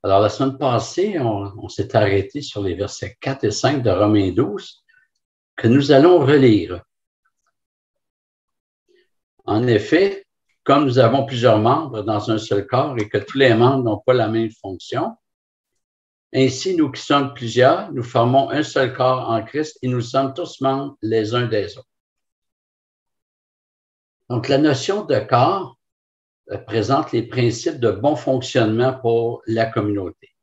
Alors, la semaine passée, on s'est arrêté sur les versets 4 et 5 de Romains 12 que nous allons relire. En effet, comme nous avons plusieurs membres dans un seul corps et que tous les membres n'ont pas la même fonction, ainsi, nous qui sommes plusieurs, nous formons un seul corps en Christ et nous sommes tous membres les uns des autres. Donc, la notion de corps présente les principes de bon fonctionnement pour la communauté.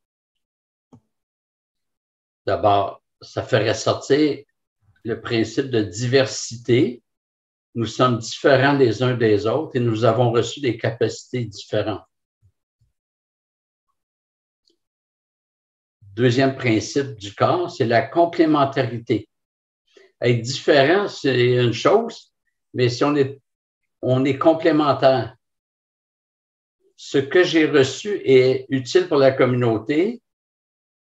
D'abord, ça fait ressortir le principe de diversité. Nous sommes différents les uns des autres et nous avons reçu des capacités différentes. Deuxième principe du corps, c'est la complémentarité. Être différent, c'est une chose, mais si on est complémentaire. Ce que j'ai reçu est utile pour la communauté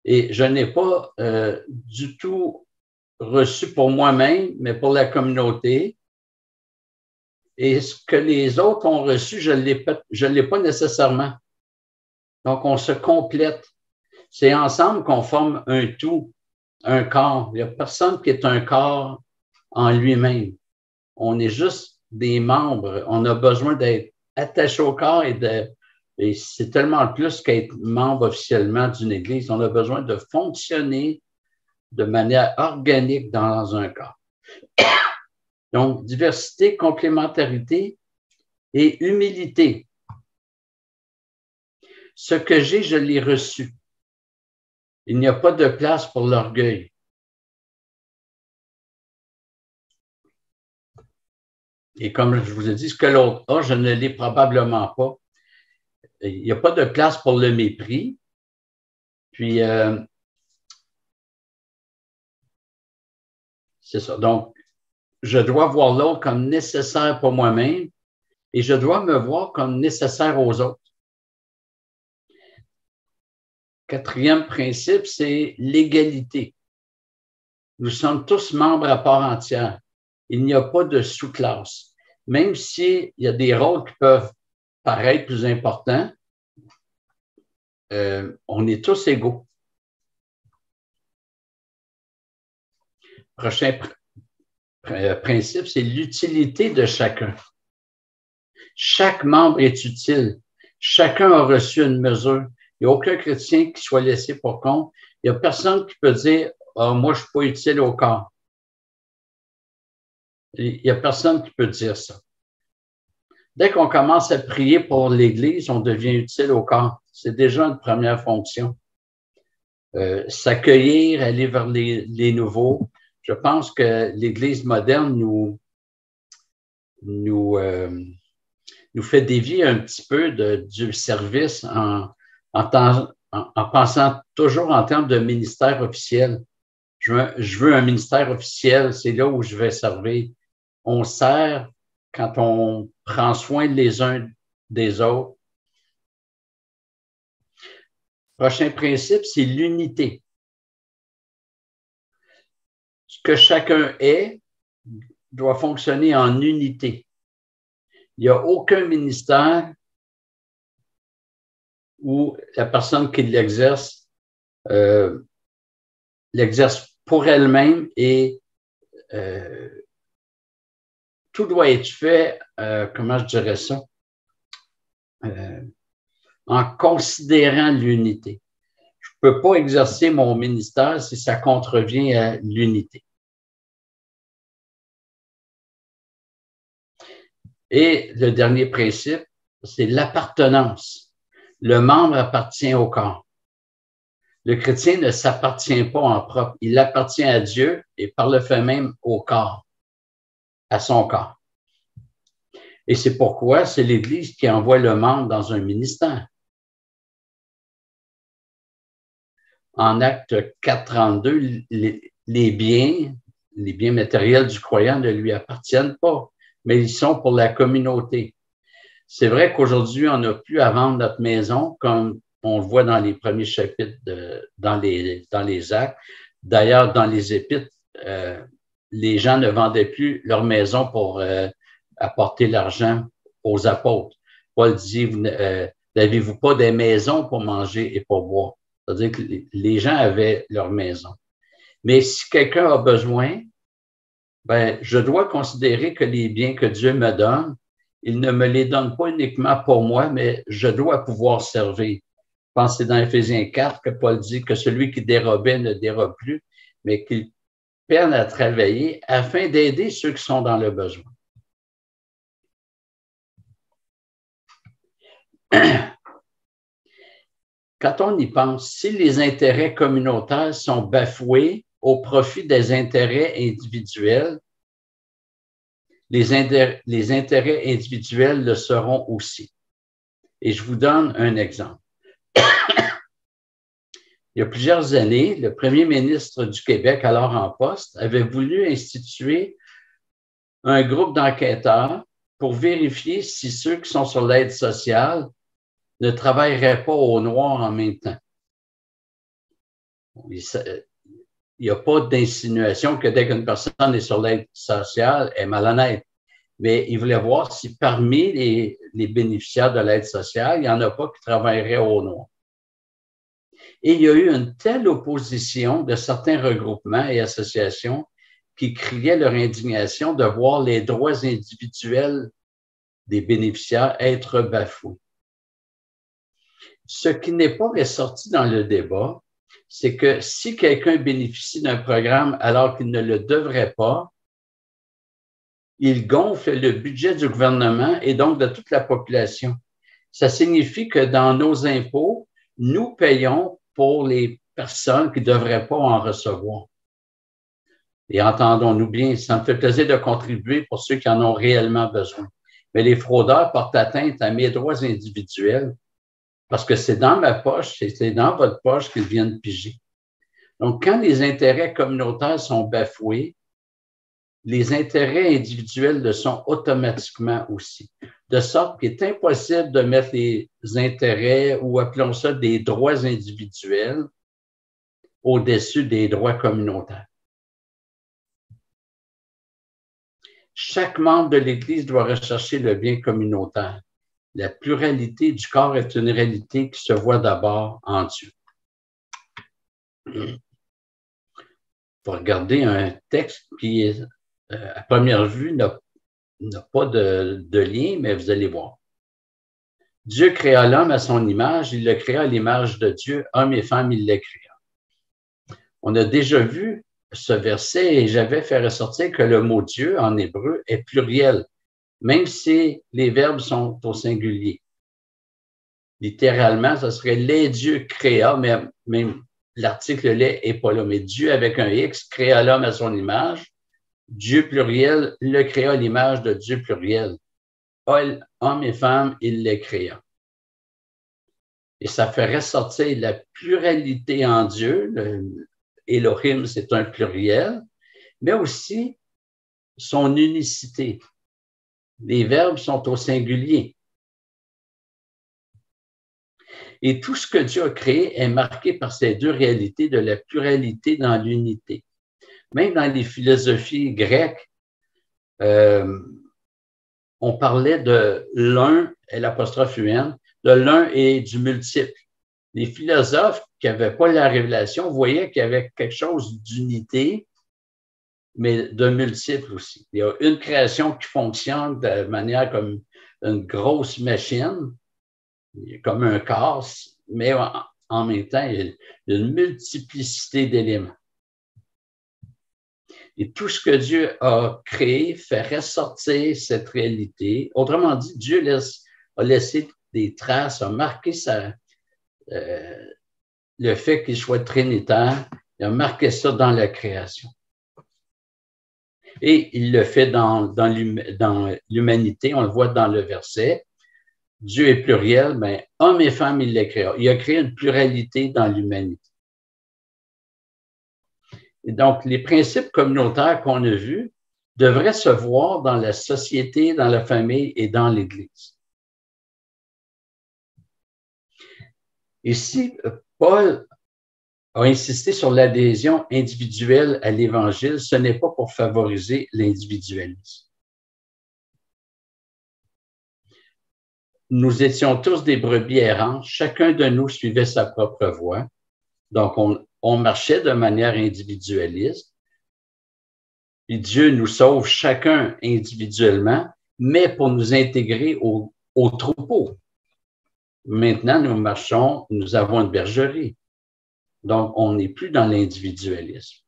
et je n'ai pas du tout reçu pour moi-même, mais pour la communauté. Et ce que les autres ont reçu, je ne l'ai pas nécessairement. Donc, on se complète. C'est ensemble qu'on forme un tout, un corps. Il n'y a personne qui est un corps en lui-même. On est juste des membres. On a besoin d'être attaché au corps et c'est tellement plus qu'être membre officiellement d'une église. On a besoin de fonctionner de manière organique dans un corps. Donc, diversité, complémentarité et humilité. Ce que j'ai, je l'ai reçu. Il n'y a pas de place pour l'orgueil. Et comme je vous ai dit, ce que l'autre a, je ne l'ai probablement pas. Il n'y a pas de place pour le mépris. Puis, c'est ça. Donc, je dois voir l'autre comme nécessaire pour moi-même et je dois me voir comme nécessaire aux autres. Quatrième principe, c'est l'égalité. Nous sommes tous membres à part entière. Il n'y a pas de sous-classe. Même s'il y a des rôles qui peuvent paraître plus importants, on est tous égaux. Prochain principe, c'est l'utilité de chacun. Chaque membre est utile. Chacun a reçu une mesure. Il n'y a aucun chrétien qui soit laissé pour compte. Il n'y a personne qui peut dire « Ah, moi, je ne suis pas utile au corps ». Il n'y a personne qui peut dire ça. Dès qu'on commence à prier pour l'Église, on devient utile au corps. C'est déjà une première fonction. S'accueillir, aller vers les nouveaux. Je pense que l'Église moderne nous fait dévier un petit peu du service en pensant toujours en termes de ministère officiel. Je veux un ministère officiel, c'est là où je vais servir. On sert quand on prend soin les uns des autres. Prochain principe, c'est l'unité. Ce que chacun est doit fonctionner en unité. Il n'y a aucun ministère où la personne qui l'exerce l'exerce pour elle-même et tout doit être fait, comment je dirais ça, en considérant l'unité. Je ne peux pas exercer mon ministère si ça contrevient à l'unité. Et le dernier principe, c'est l'appartenance. Le membre appartient au corps. Le chrétien ne s'appartient pas en propre. Il appartient à Dieu et par le fait même au corps, à son corps. Et c'est pourquoi c'est l'Église qui envoie le membre dans un ministère. En Acte 4.32, les biens matériels du croyant ne lui appartiennent pas, mais ils sont pour la communauté. C'est vrai qu'aujourd'hui, on n'a plus à vendre notre maison comme on le voit dans les premiers chapitres, dans les actes. D'ailleurs, dans les épîtres, les gens ne vendaient plus leur maison pour apporter l'argent aux apôtres. Paul dit, N'avez-vous pas des maisons pour manger et pour boire? C'est-à-dire que les gens avaient leur maison. Mais si quelqu'un a besoin, ben, je dois considérer que les biens que Dieu me donne, il ne me les donne pas uniquement pour moi, mais je dois pouvoir servir. Je pense que c'est dans Éphésiens 4 que Paul dit que celui qui dérobait ne dérobe plus, mais qu'il peine à travailler afin d'aider ceux qui sont dans le besoin. Quand on y pense, si les intérêts communautaires sont bafoués au profit des intérêts individuels, les intérêts individuels le seront aussi. Et je vous donne un exemple. Il y a plusieurs années, le premier ministre du Québec, alors en poste, avait voulu instituer un groupe d'enquêteurs pour vérifier si ceux qui sont sur l'aide sociale ne travailleraient pas au noir en même temps. Il n'y a pas d'insinuation que dès qu'une personne est sur l'aide sociale, elle est malhonnête. Mais il voulait voir si parmi les bénéficiaires de l'aide sociale, il n'y en a pas qui travailleraient au noir. Et il y a eu une telle opposition de certains regroupements et associations qui criaient leur indignation de voir les droits individuels des bénéficiaires être bafoués. Ce qui n'est pas ressorti dans le débat, c'est que si quelqu'un bénéficie d'un programme alors qu'il ne le devrait pas, il gonfle le budget du gouvernement et donc de toute la population. Ça signifie que dans nos impôts, nous payons pour les personnes qui ne devraient pas en recevoir. Et entendons-nous bien, ça me fait plaisir de contribuer pour ceux qui en ont réellement besoin. Mais les fraudeurs portent atteinte à mes droits individuels parce que c'est dans ma poche, c'est dans votre poche qu'ils viennent piger. Donc, quand les intérêts communautaires sont bafoués, les intérêts individuels le sont automatiquement aussi. De sorte qu'il est impossible de mettre les intérêts, ou appelons ça des droits individuels, au-dessus des droits communautaires. Chaque membre de l'Église doit rechercher le bien communautaire. La pluralité du corps est une réalité qui se voit d'abord en Dieu. Il faut regarder un texte qui, à première vue, n'a pas de lien, mais vous allez voir. Dieu créa l'homme à son image, il le créa à l'image de Dieu, homme et femme, il les créa. On a déjà vu ce verset et j'avais fait ressortir que le mot Dieu en hébreu est pluriel, même si les verbes sont au singulier. Littéralement, ce serait les dieux créa, mais même l'article les n'est pas là, mais Dieu avec un X créa l'homme à son image. Dieu pluriel le créa à l'image de Dieu pluriel. Hommes et femmes, il les créa. Et ça fait ressortir la pluralité en Dieu. Elohim, c'est un pluriel, mais aussi son unicité. Les verbes sont au singulier. Et tout ce que Dieu a créé est marqué par ces deux réalités de la pluralité dans l'unité. Même dans les philosophies grecques, on parlait de l'un et l'apostrophe UN, de l'un et du multiple. Les philosophes qui n'avaient pas la révélation voyaient qu'il y avait quelque chose d'unité, mais de multiple aussi. Il y a une création qui fonctionne de manière comme une grosse machine, comme un corps, mais en même temps, il y a une multiplicité d'éléments. Et tout ce que Dieu a créé fait ressortir cette réalité. Autrement dit, Dieu a laissé des traces, a marqué le fait qu'il soit trinitaire, il a marqué ça dans la création. Et il le fait dans l'humanité, on le voit dans le verset. Dieu est pluriel, mais hommes et femmes, il les créa. Il a créé une pluralité dans l'humanité. Et donc, les principes communautaires qu'on a vus devraient se voir dans la société, dans la famille et dans l'Église. Ici, Paul a insisté sur l'adhésion individuelle à l'Évangile. Ce n'est pas pour favoriser l'individualisme. nous étions tous des brebis errantes, chacun de nous suivait sa propre voie. Donc, on marchait de manière individualiste. Puis Dieu nous sauve chacun individuellement, mais pour nous intégrer au troupeau. Maintenant, nous avons une bergerie. Donc, on n'est plus dans l'individualisme.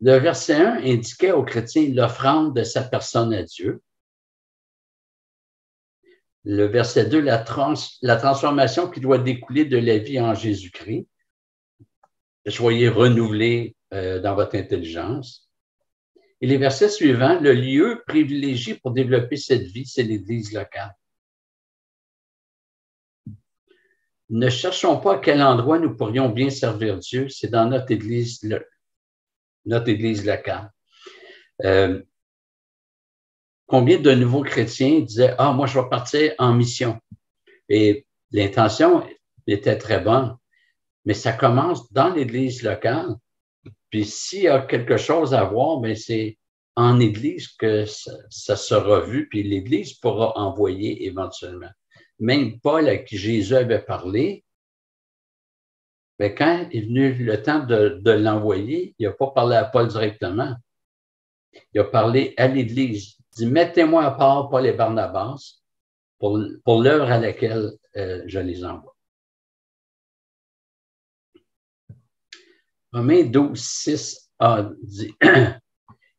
Le verset 1 indiquait aux chrétiens l'offrande de sa personne à Dieu. Le verset 2, la transformation qui doit découler de la vie en Jésus-Christ. Soyez renouvelés dans votre intelligence. Et les versets suivants, le lieu privilégié pour développer cette vie, c'est l'Église locale. Ne cherchons pas à quel endroit nous pourrions bien servir Dieu, c'est dans notre Église locale. Combien de nouveaux chrétiens disaient « Ah, moi, je vais partir en mission. » Et l'intention était très bonne, mais ça commence dans l'Église locale. Puis s'il y a quelque chose à voir, bien, c'est en Église que ça sera vu, puis l'Église pourra envoyer éventuellement. Même Paul, à qui Jésus avait parlé, bien, quand est venu le temps de l'envoyer, il n'a pas parlé à Paul directement. Il a parlé à l'Église. Il dit, mettez-moi à part Paul et Barnabas pour l'heure à laquelle je les envoie. Romains 12, 6a dit,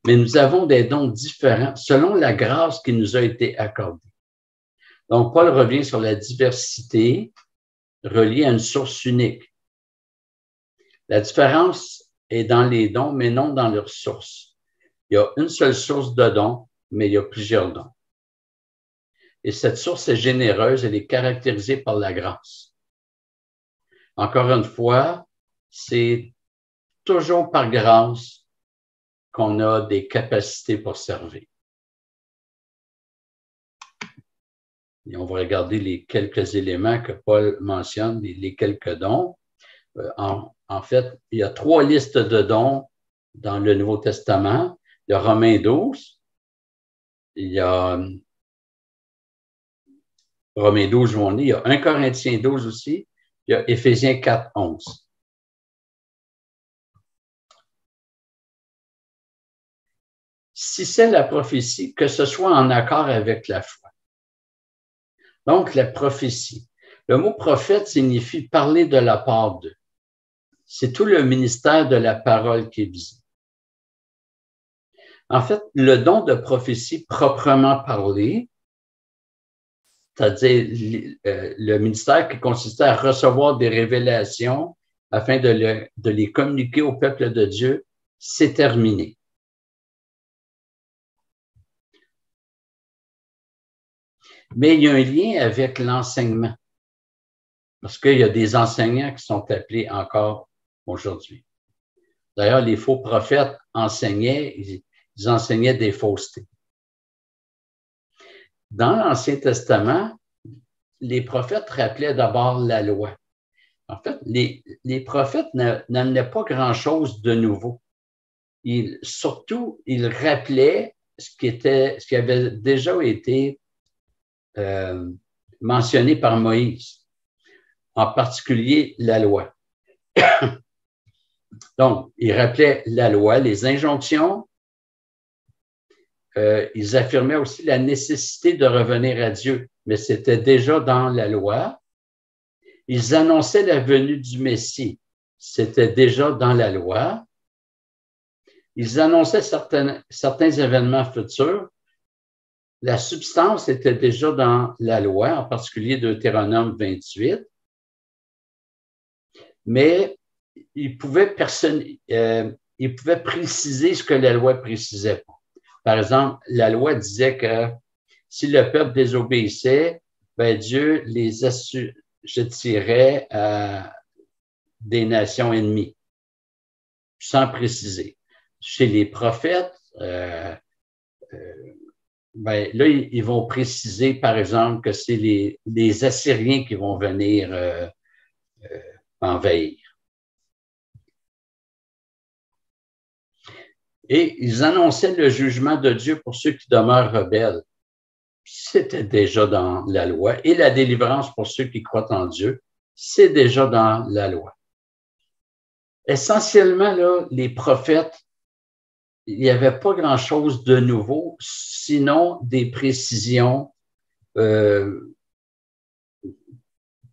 mais nous avons des dons différents selon la grâce qui nous a été accordée. Donc, Paul revient sur la diversité reliée à une source unique. La différence est dans les dons, mais non dans leur source. Il y a une seule source de dons, mais il y a plusieurs dons. Et cette source est généreuse, elle est caractérisée par la grâce. Encore une fois, c'est toujours par grâce qu'on a des capacités pour servir. Et on va regarder les quelques éléments que Paul mentionne, les quelques dons. En fait, il y a 3 listes de dons dans le Nouveau Testament. Il y a Romains 12, il y a Romains 12 où on est, il y a 1 Corinthiens 12 aussi, il y a Éphésiens 4, 11. Si c'est la prophétie, que ce soit en accord avec la foi. Donc, la prophétie. Le mot prophète signifie parler de la part d'eux. C'est tout le ministère de la parole qui est visé. En fait, le don de prophétie proprement parlé, c'est-à-dire le ministère qui consistait à recevoir des révélations afin de les communiquer au peuple de Dieu, c'est terminé. Mais il y a un lien avec l'enseignement, parce qu'il y a des enseignants qui sont appelés encore aujourd'hui. D'ailleurs, les faux prophètes enseignaient, ils enseignaient des faussetés. Dans l'Ancien Testament, les prophètes rappelaient d'abord la loi. En fait, les prophètes n'amenaient pas grand-chose de nouveau. Surtout, ils rappelaient ce qui avait déjà été mentionné par Moïse, en particulier la loi. Donc, ils rappelaient la loi, les injonctions. Ils affirmaient aussi la nécessité de revenir à Dieu, mais c'était déjà dans la loi. Ils annonçaient la venue du Messie, c'était déjà dans la loi. Ils annonçaient certains événements futurs. La substance était déjà dans la loi, en particulier Deutéronome 28, mais ils pouvaient préciser ce que la loi précisait pas. Par exemple, la loi disait que si le peuple désobéissait, ben Dieu les assujettirait à des nations ennemies, sans préciser. Chez les prophètes, ben, là, ils vont préciser, par exemple, que c'est les Assyriens qui vont venir envahir. Et ils annonçaient le jugement de Dieu pour ceux qui demeurent rebelles. C'était déjà dans la loi. Et la délivrance pour ceux qui croient en Dieu, c'est déjà dans la loi. Essentiellement, là, les prophètes, il n'y avait pas grand-chose de nouveau, sinon des précisions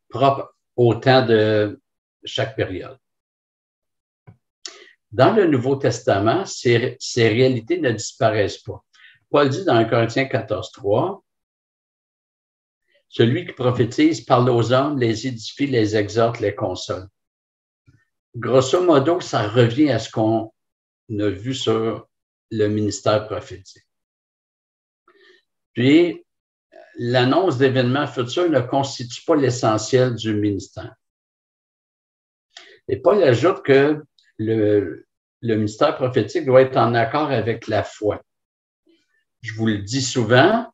propres au temps de chaque période. Dans le Nouveau Testament, ces réalités ne disparaissent pas. Paul dit dans 1 Corinthiens 14:3, « Celui qui prophétise parle aux hommes, les édifie, les exhorte, les console. » Grosso modo, ça revient à ce qu'on a vu sur le ministère prophétique. Puis, l'annonce d'événements futurs ne constitue pas l'essentiel du ministère. Et Paul ajoute que le ministère prophétique doit être en accord avec la foi. Je vous le dis souvent,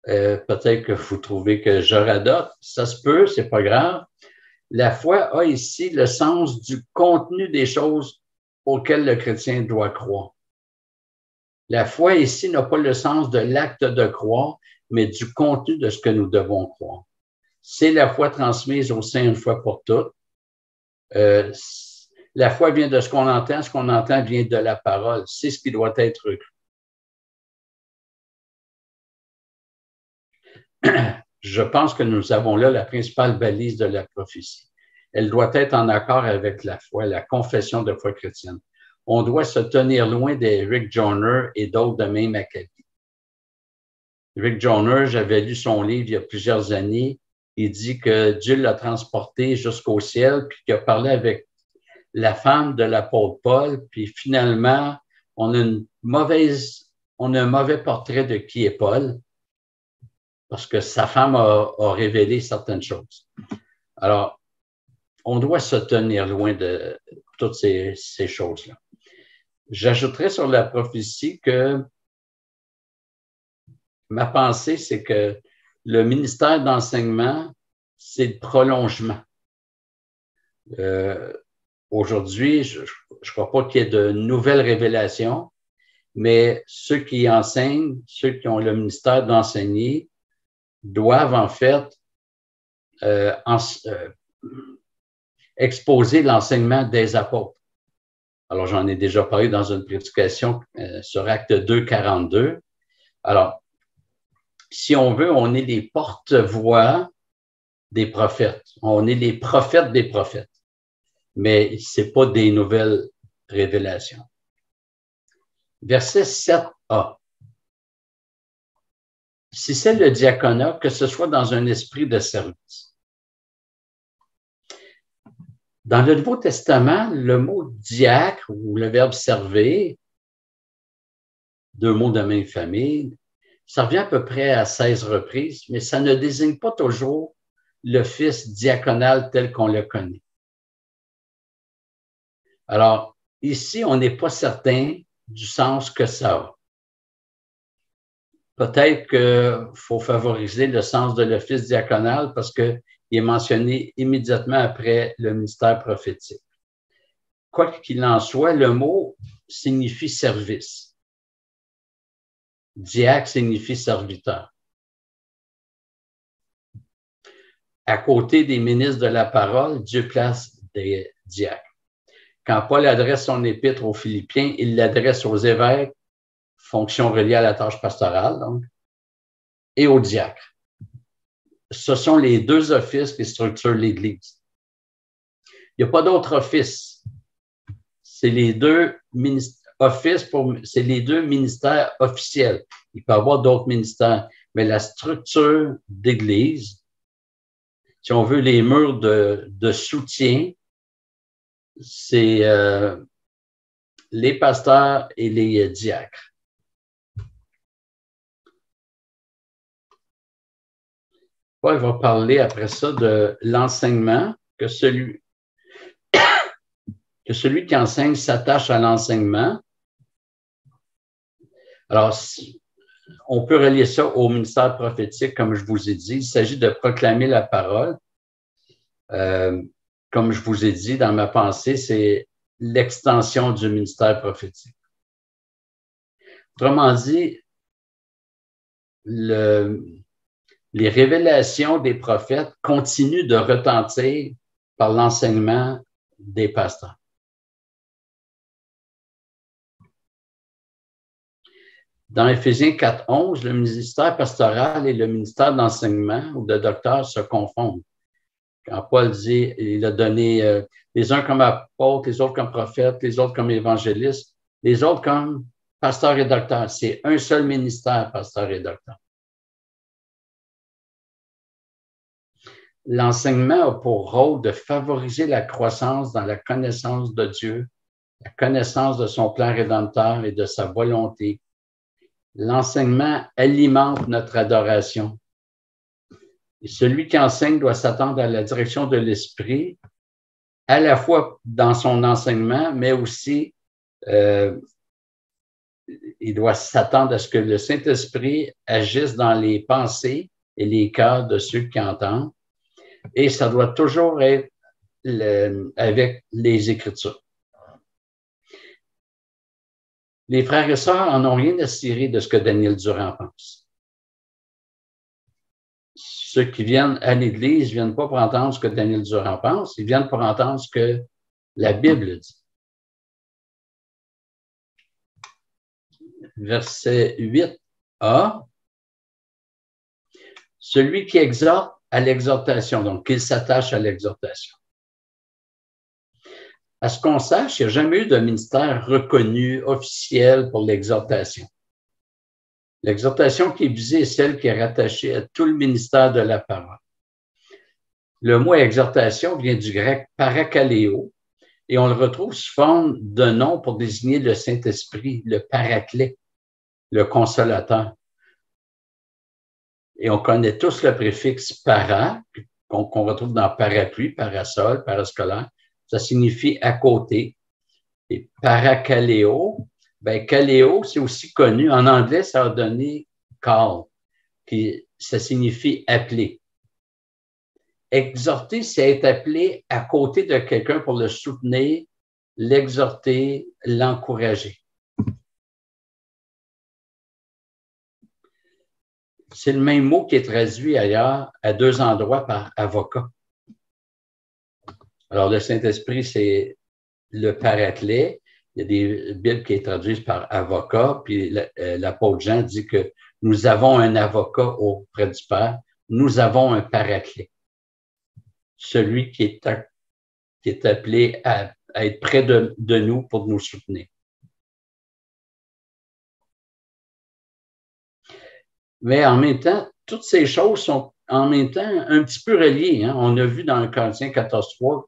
peut-être que vous trouvez que je radote, ça se peut, c'est pas grave. La foi a ici le sens du contenu des choses auxquelles le chrétien doit croire. La foi ici n'a pas le sens de l'acte de croire, mais du contenu de ce que nous devons croire. C'est la foi transmise au sein une fois pour toutes. La foi vient de ce qu'on entend vient de la parole. C'est ce qui doit être cru. Je pense que nous avons là la principale balise de la prophétie. Elle doit être en accord avec la foi, la confession de foi chrétienne. On doit se tenir loin des Rick Joyner et d'autres de même acabit. Rick Joyner, j'avais lu son livre il y a plusieurs années. Il dit que Dieu l'a transporté jusqu'au ciel, puis qu'il a parlé avec la femme de l'apôtre Paul, puis finalement, on a un mauvais portrait de qui est Paul, parce que sa femme a révélé certaines choses. Alors, on doit se tenir loin de toutes ces choses-là. J'ajouterais sur la prophétie que ma pensée, c'est que le ministère d'enseignement, c'est le prolongement. Aujourd'hui, je ne crois pas qu'il y ait de nouvelles révélations, mais ceux qui enseignent, ceux qui ont le ministère d'enseigner, doivent en fait exposer l'enseignement des apôtres. Alors, j'en ai déjà parlé dans une prédication sur Acte 2, 42. Alors, si on veut, on est les porte-voix des prophètes. On est les prophètes des prophètes. Mais ce n'est pas des nouvelles révélations. Verset 7a. Si c'est le diaconat, que ce soit dans un esprit de service. Dans le Nouveau Testament, le mot diacre ou le verbe servir, deux mots de même famille, ça revient à peu près à 16 reprises, mais ça ne désigne pas toujours l'office diaconal tel qu'on le connaît. Alors, ici, on n'est pas certain du sens que ça a. Peut-être qu'il faut favoriser le sens de l'office diaconal parce qu'il est mentionné immédiatement après le ministère prophétique. Quoi qu'il en soit, le mot signifie service. Diacre signifie serviteur. À côté des ministres de la parole, Dieu place des diacres. Quand Paul adresse son épître aux Philippiens, il l'adresse aux évêques, fonction reliée à la tâche pastorale, donc, et aux diacres. Ce sont les deux offices qui structurent l'Église. Il n'y a pas d'autre office. C'est les deux c'est les deux ministères officiels. Il peut y avoir d'autres ministères, mais la structure d'Église, si on veut les murs de soutien, c'est les pasteurs et les diacres. Paul va parler après ça de l'enseignement, que celui qui enseigne s'attache à l'enseignement. Alors, on peut relier ça au ministère prophétique, comme je vous ai dit. Il s'agit de proclamer la parole. Comme je vous ai dit, dans ma pensée, c'est l'extension du ministère prophétique. Autrement dit, les révélations des prophètes continuent de retentir par l'enseignement des pasteurs. Dans Éphésiens 4:11, le ministère pastoral et le ministère d'enseignement ou de docteur se confondent. Quand Paul dit, il a donné les uns comme apôtres, les autres comme prophètes, les autres comme évangélistes, les autres comme pasteurs et docteurs. C'est un seul ministère, pasteur et docteur. L'enseignement a pour rôle de favoriser la croissance dans la connaissance de Dieu, la connaissance de son plan rédempteur et de sa volonté. L'enseignement alimente notre adoration. Et celui qui enseigne doit s'attendre à la direction de l'Esprit, à la fois dans son enseignement, mais aussi il doit s'attendre à ce que le Saint-Esprit agisse dans les pensées et les cœurs de ceux qui entendent. Et ça doit toujours être avec les Écritures. Les frères et sœurs en ont rien à cirer de ce que Daniel Durand pense. Ceux qui viennent à l'Église ne viennent pas pour entendre ce que Daniel Durand pense, ils viennent pour entendre ce que la Bible dit. Verset 8a. Celui qui exhorte à l'exhortation, donc qu'il s'attache à l'exhortation. À ce qu'on sache, il n'y a jamais eu de ministère reconnu, officiel pour l'exhortation. L'exhortation qui est visée est celle qui est rattachée à tout le ministère de la parole. Le mot exhortation vient du grec parakaleo et on le retrouve sous forme de nom pour désigner le Saint-Esprit, le paraclet, le consolateur. Et on connaît tous le préfixe para, qu'on retrouve dans parapluie, parasol, parascolaire. Ça signifie à côté. Et parakaleo, ben kaleo, c'est aussi connu. En anglais, ça a donné call, qui ça signifie appeler. Exhorter, c'est être appelé à côté de quelqu'un pour le soutenir, l'exhorter, l'encourager. C'est le même mot qui est traduit ailleurs à deux endroits par avocat. Alors, le Saint-Esprit, c'est le paraclet. Il y a des Bibles qui sont traduites par avocat, puis l'apôtre Jean dit que nous avons un avocat auprès du Père, nous avons un paraclet. Celui qui est appelé à être près de nous pour nous soutenir. Mais en même temps, toutes ces choses sont en même temps un petit peu reliées. Hein? On a vu dans Corinthiens 14:3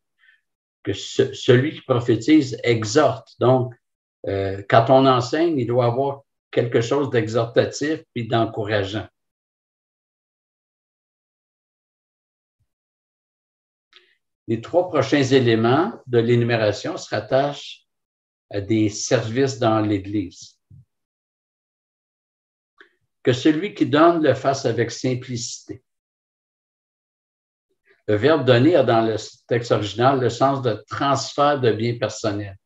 que celui qui prophétise exhorte. Donc, quand on enseigne, il doit avoir quelque chose d'exhortatif et d'encourageant. Les trois prochains éléments de l'énumération se rattachent à des services dans l'Église. Que celui qui donne le fasse avec simplicité. Le verbe donner a dans le texte original le sens de transfert de biens personnels.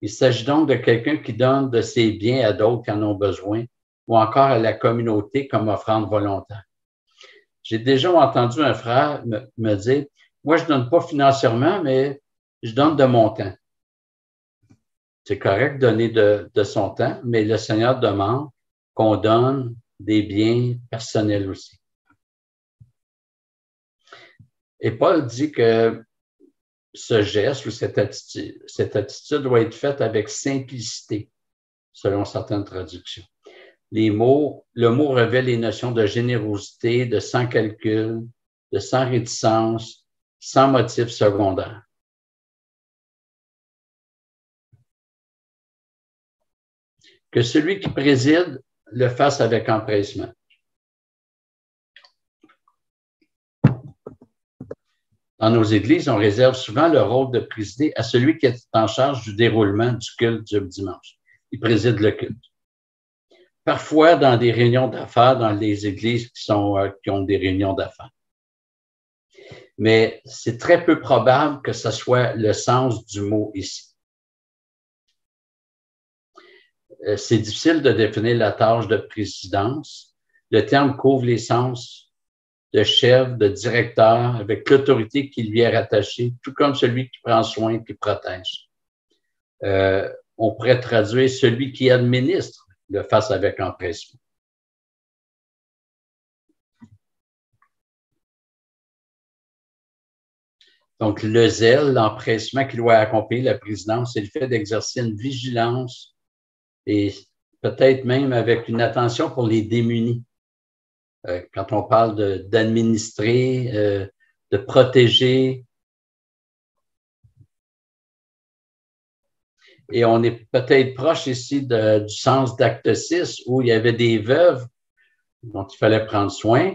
Il s'agit donc de quelqu'un qui donne de ses biens à d'autres qui en ont besoin ou encore à la communauté comme offrande volontaire. J'ai déjà entendu un frère me dire, moi, je ne donne pas financièrement, mais je donne de mon temps. C'est correct de donner de son temps, mais le Seigneur demande qu'on donne des biens personnels aussi. Et Paul dit que ce geste ou cette attitude doit être faite avec simplicité, selon certaines traductions. Le mot révèle les notions de générosité, de sans calcul, de sans réticence, sans motif secondaire. Que celui qui préside le fasse avec empressement. Dans nos églises, on réserve souvent le rôle de présider à celui qui est en charge du déroulement du culte du dimanche. Il préside le culte. Parfois, dans des réunions d'affaires, dans les églises qui ont des réunions d'affaires. Mais c'est très peu probable que ce soit le sens du mot ici. c'est difficile de définir la tâche de présidence. Le terme couvre les sens de chef, de directeur, avec l'autorité qui lui est rattachée, tout comme celui qui prend soin et qui protège. On pourrait traduire celui qui administre le fasse avec empressement. Donc, le zèle, l'empressement qui doit accompagner la présidence, c'est le fait d'exercer une vigilance et peut-être même avec une attention pour les démunis. Quand on parle d'administrer, de protéger. Et on est peut-être proche ici du sens d'acte 6 où il y avait des veuves dont il fallait prendre soin.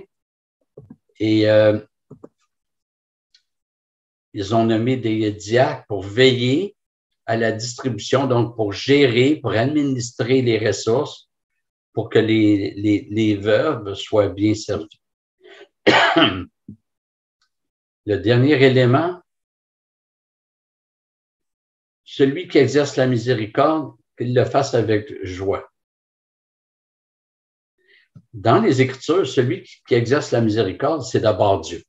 Et ils ont nommé des diacres pour veiller à la distribution, donc pour gérer, pour administrer les ressources, pour que les veuves soient bien servies. Le dernier élément, celui qui exerce la miséricorde, qu'il le fasse avec joie. Dans les Écritures, celui qui exerce la miséricorde, c'est d'abord Dieu.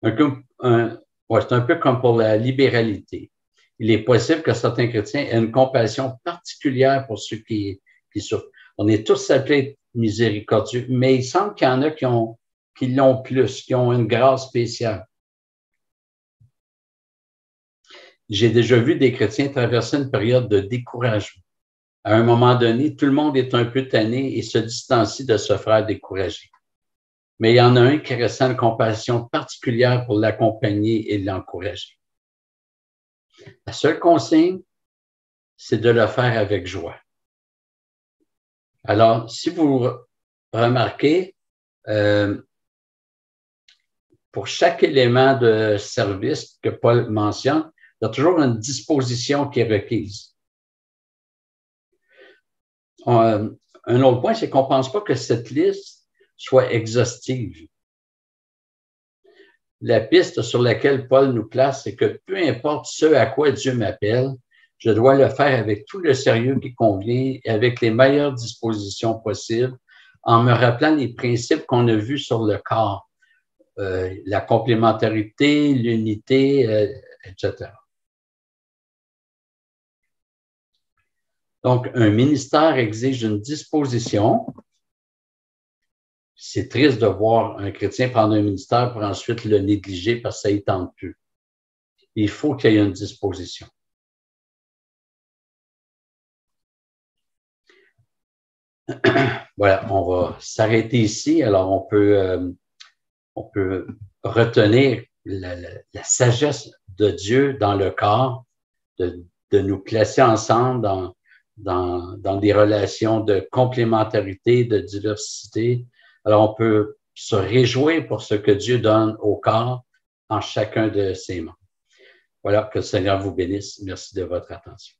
C'est un peu comme pour la libéralité. Il est possible que certains chrétiens aient une compassion particulière pour ceux qui souffrent. On est tous appelés miséricordieux, mais il semble qu'il y en a qui l'ont plus, qui ont une grâce spéciale. J'ai déjà vu des chrétiens traverser une période de découragement. À un moment donné, tout le monde est un peu tanné et se distancie de ce frère découragé. Mais il y en a un qui ressent une compassion particulière pour l'accompagner et l'encourager. La seule consigne, c'est de le faire avec joie. Alors, si vous remarquez, pour chaque élément de service que Paul mentionne, il y a toujours une disposition qui est requise. Un autre point, c'est qu'on ne pense pas que cette liste soit exhaustive. La piste sur laquelle Paul nous place, c'est que peu importe ce à quoi Dieu m'appelle, je dois le faire avec tout le sérieux qui convient et avec les meilleures dispositions possibles, en me rappelant les principes qu'on a vus sur le corps, la complémentarité, l'unité, etc. Donc, un ministère exige une disposition. C'est triste de voir un chrétien prendre un ministère pour ensuite le négliger parce que ça ne tente plus. Il faut qu'il y ait une disposition. Voilà, on va s'arrêter ici. Alors, on peut retenir la sagesse de Dieu dans le corps, de nous placer ensemble dans des relations de complémentarité, de diversité. Alors, on peut se réjouir pour ce que Dieu donne au corps en chacun de ses membres. Voilà, que le Seigneur vous bénisse. Merci de votre attention.